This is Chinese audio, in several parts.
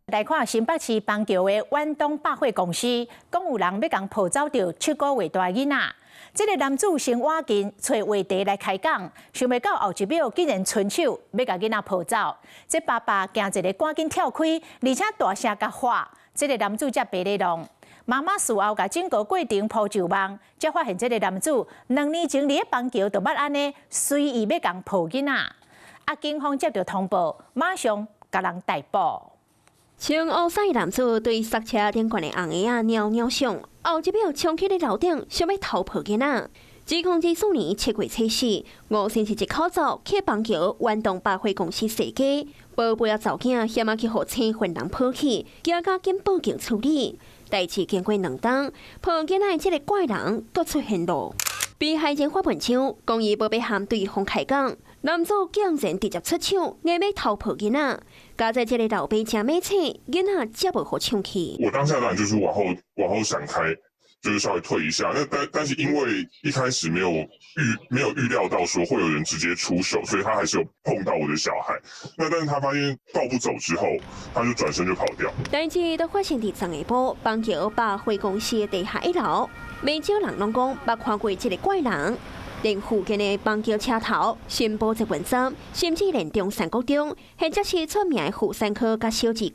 来看新北市邦桥的远东百货公司，讲有人要共抱走着7个月大囡仔。这个男子先挖紧找话题来开讲，想袂到后一秒竟然伸手要甲囡仔抱走。这爸爸惊一个赶紧跳开，而且大声甲喊，这个男子才白咧弄。妈妈事后甲整个过程铺就网，才发现这个男子2年前伫邦桥就捌安尼随意要共抱囡仔。警方接到通报，马上甲人逮捕。穿乌衫的男子对刹车顶悬的红鞋仔袅袅上，后一秒冲起咧楼顶，想要偷抱囡仔。指控至4年7月7日，5星期一口罩去邦桥远东百货公司踅街，宝贝仔查囝险啊去互青份人抱去，惊甲紧报警处理。代志经过2冬，抱囡仔的这个怪人搁出现咯。被害人发文章讲伊无要和对方开讲。男子竟然直接出手，硬要偷抱囡仔，加在这个老爸正买车，囡仔才无好抢去。我当下当然就是往后闪开，就是稍微退一下。但是因为一开始没有预料到说会有人直接出手，所以他还是有碰到我的小孩。但是他发现抱不走之后，他就转身就跑掉。代志都发生伫昨下晡，邦桥百货公司的地下1楼，不少人拢讲捌看过这个怪人。连附近的邦桥车头、新报一文山，甚至连中山国中，或者是出名的富山区甲小智区，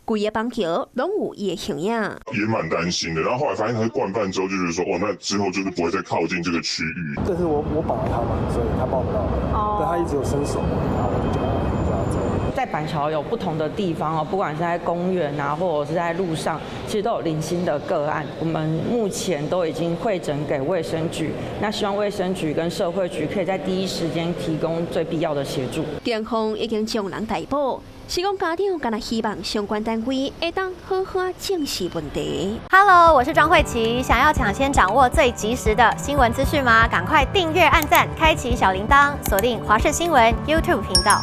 规个邦桥拢有伊的形影。也蛮担心的，然后后来发现他是惯犯之后，就是说，那之后就是不会再靠近这个区域。但是我绑了他嘛，所以他抱不到我。对，他一直有伸手，然后我就叫他走。在板桥有不同的地方哦，不管是在公园啊，或者是在路上，其实都有零星的个案。我们目前都已经汇诊给卫生局，那希望卫生局跟社会局可以在第一时间提供最必要的协助。警方已经将人逮捕，是讲家长敢若希望相关单位会当好好正视问题。Hello， 我是庄慧琪，想要抢先掌握最及时的新闻资讯吗？赶快订阅、按赞、开启小铃铛，锁定华视新闻 YouTube 频道。